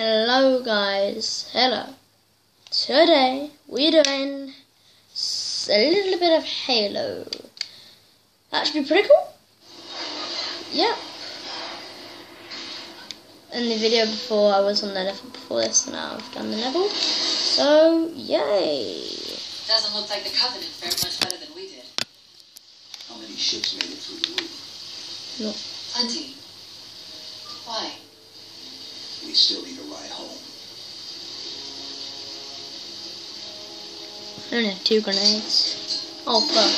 Hello guys, hello. Today we're doing a little bit of Halo. That should be pretty cool. Yep. In the video before I was on the level before this, and now I've done the level. So yay. Doesn't look like the Covenant fared much better than we did. How many ships made it through the roof? No. Plenty. Why? We still need a ride home. I only have 2 grenades. Oh fuck.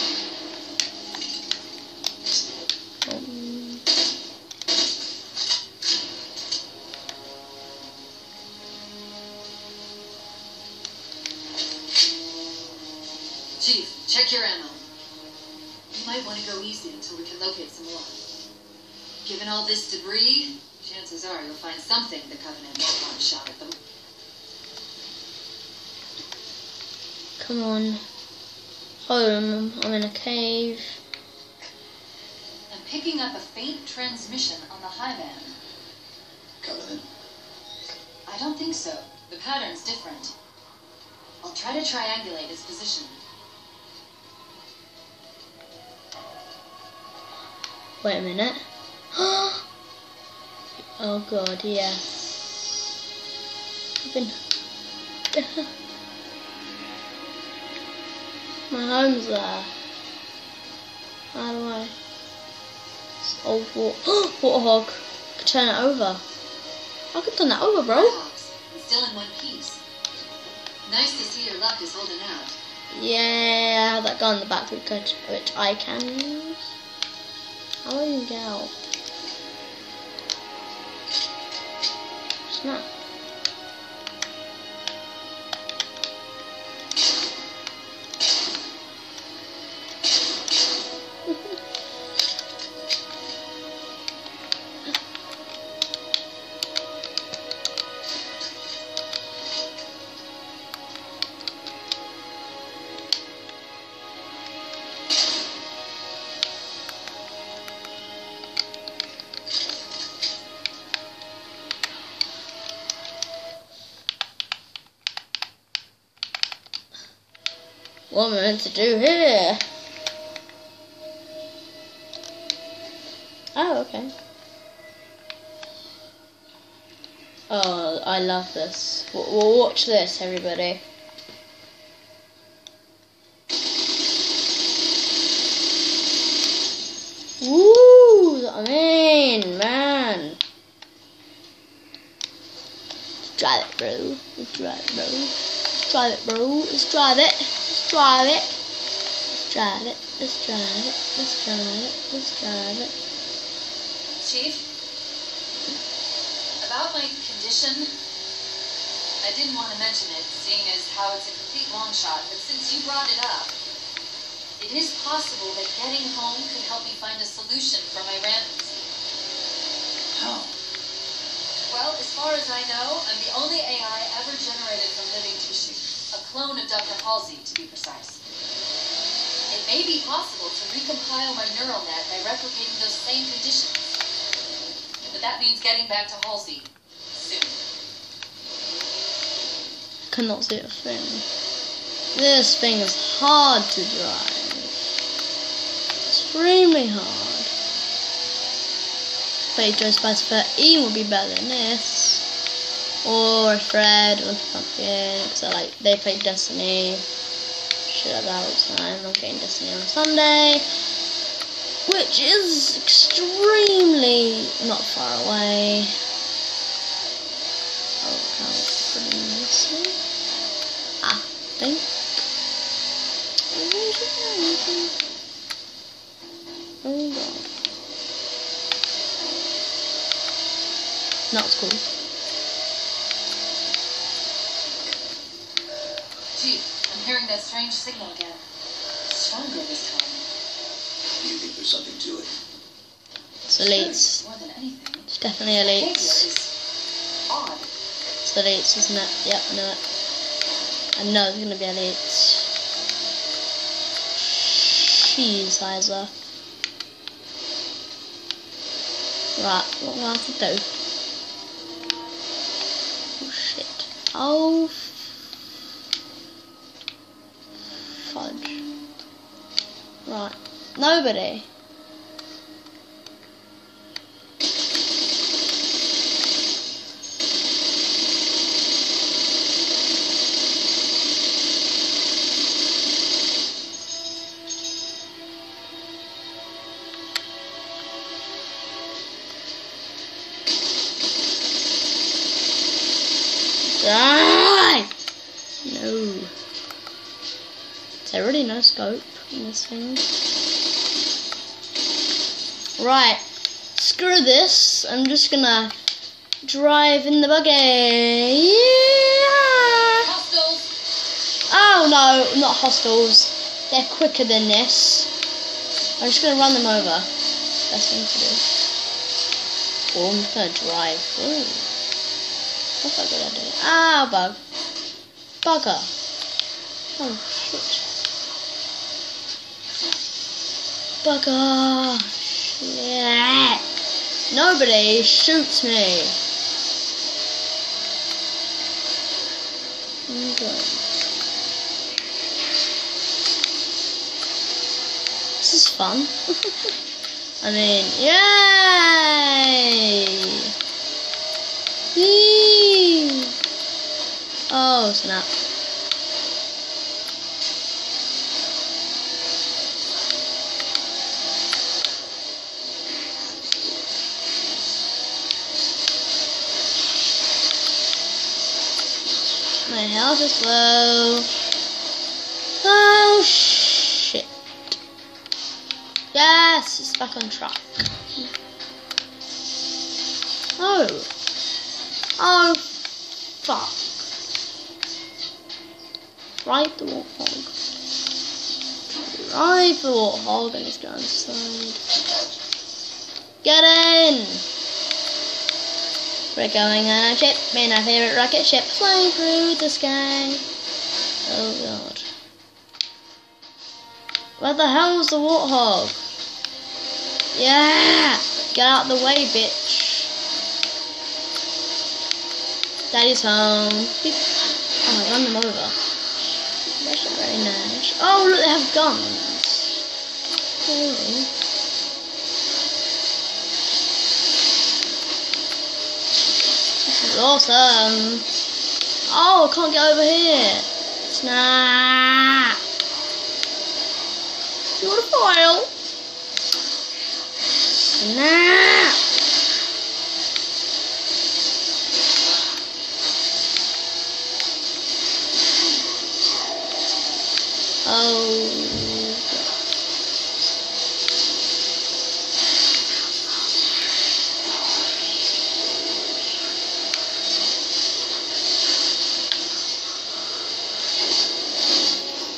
Chief, check your ammo. You might want to go easy until we can locate some more. Given all this debris, chances are you'll find something the Covenant won't want to shout at them. Come on. Home. I'm in a cave. I'm picking up a faint transmission on the high band. Covenant? I don't think so. The pattern's different. I'll try to triangulate its position. Wait a minute. Oh god, yes. My home's there. How do I? Oh, Warthog. I could turn it over. I could turn that over, bro. Warthogs, it's still in one piece. Nice to see your luck is holding out. Yeah, I have that gun in the back which I can use. How do I even get out? Snap. What am I meant to do here? Oh, okay. Oh, I love this. We'll watch this, everybody. Woo! I'm in, man. Let's drive it, bro. Let's drive it, bro. Let's drive it, bro. Let's drive it. Drive it. Let's drive it. Let's drive it. Let's drive it. Let's drive it. Chief, about my condition, I didn't want to mention it, seeing as how it's a complete long shot, but since you brought it up, it is possible that getting home could help me find a solution for my rampancy. How? Well, as far as I know, I'm the only AI ever generated from living tissue. A clone of Dr. Halsey, to be precise. It may be possible to recompile my neural net by replicating those same conditions. But that means getting back to Halsey soon. Cannot see a thing. This thing is hard to drive. Extremely hard. Phaedra Spice 13 would be better than this. Or Fred, or Pumpkin, because they play Destiny. Shit like that all the time. I'm getting Destiny on Sunday, which is extremely not far away. Oh, how pretty this one. I think. Oh god. Not cool. Chief, I'm hearing that strange signal again. Stronger this time. Do you think there's something to it? It's elites. More than anything. It's definitely Behavior elites. is odd. It's elites, isn't it? Yep, I know it. I know it's gonna be elites. Jeez, Isa. Right, what do I have to do? Oh, fudge. Right, nobody. Die! No. Is there really no scope in this thing? Right. Screw this. I'm just gonna drive in the buggy. Yeah! Hostiles. Oh no, not hostiles. They're quicker than this. I'm just gonna run them over. Best thing to do. Or I'm just gonna drive through. That's a good idea. Ah, bug. Bugger. Oh, shit. Bugger. Shit. Nobody shoots me. Okay. This is fun. I mean, yay! Whee! Oh snap. My health is low. Oh shit. Yes, it's back on track. Oh. Oh, fuck. Right the warthog. Right the warthog and it's going inside. Get in! We're going on a ship in our favourite rocket ship flying through the sky. Oh god. Where the hell's the warthog? Yeah! Get out the way, bitch. Daddy's home. Beep. Oh, I run them over. That's very nice. Oh, look, they have guns. Holy. This is awesome. Oh, I can't get over here. Snap. You want a file? Snap. Oh.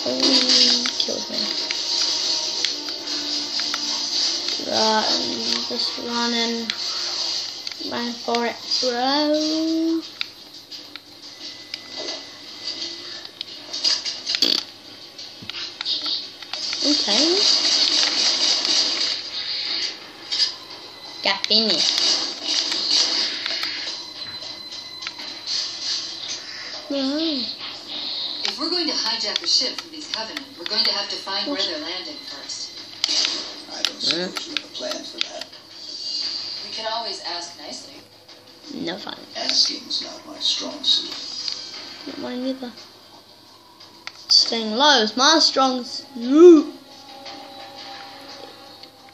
Oh, killed me. Right, I'm just running. Run for it, bro. Okay. Got finished. Wow. If we're going to hijack a ship from these Covenant, we're going to have to find where they're landing first. I don't suppose you have a plan for that. We can always ask nicely. No fun. Asking's not my strong suit. Not mine either. Staying low is my strong suit.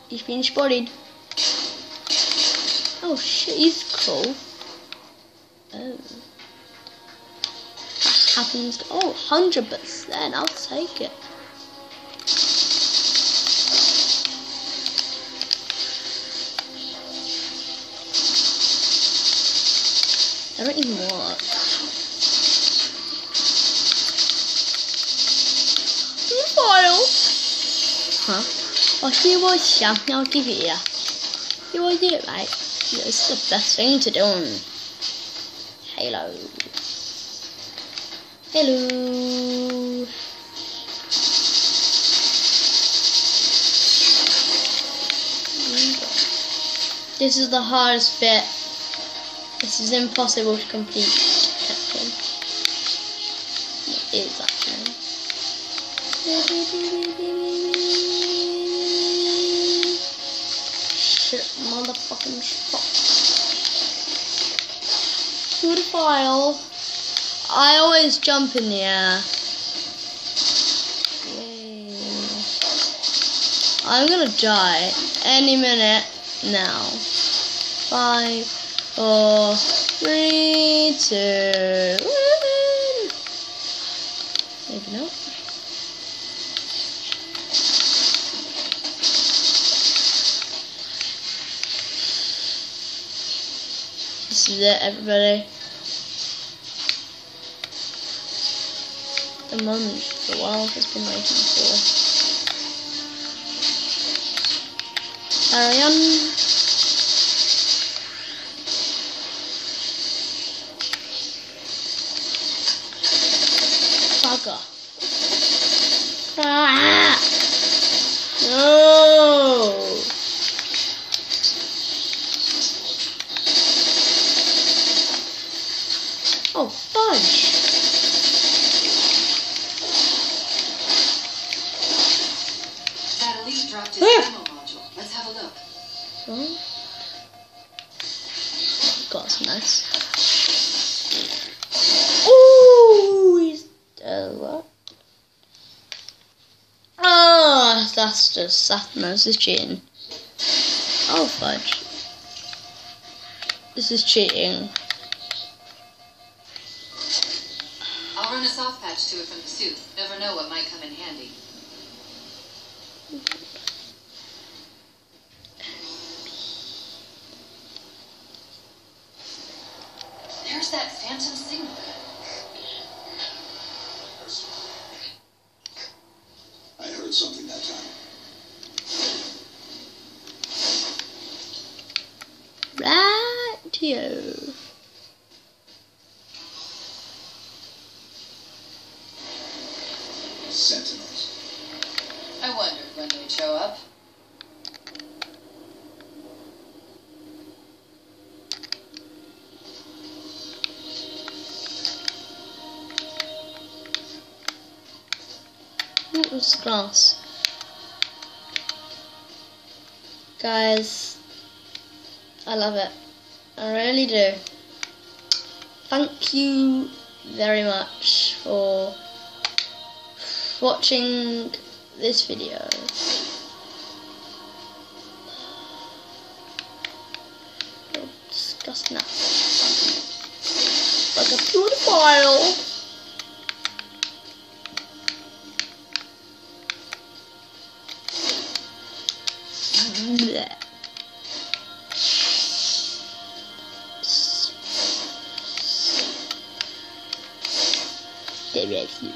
He's been spotted. Oh shit, he's cool. Oh. That happens. Oh, 100%. I'll take it. I don't even work. File. Huh? 我希望想要这个呀，因为这来 it's the best thing to do on Halo. Hello. This is the hardest bit. This is impossible to complete. is actually. Shit, motherfucking stop. To the file. I always jump in the air. Yay. I'm gonna die any minute now. 5, 4, 3, 2, 1. Maybe not. This is it, everybody. The moment the world has been waiting for. Carry on. Fuck off. Ah! No! Oh, fudge! That elite dropped his ammo module. Let's have a look. Oh. God, that's nice. Ooh, he's what? Oh, that's just Sathmas is cheating. Oh fudge! This is cheating. I'll run a soft patch to it from the suit. Never know what might come in handy. There's that phantom signal. I heard something that time. Right-o. Sentinels. I wondered when they'd show up. What was glass? Guys, I love it. I really do. Thank you very much for watching this video. Oh, disgusting. Like a pedophile. Blech. Directly.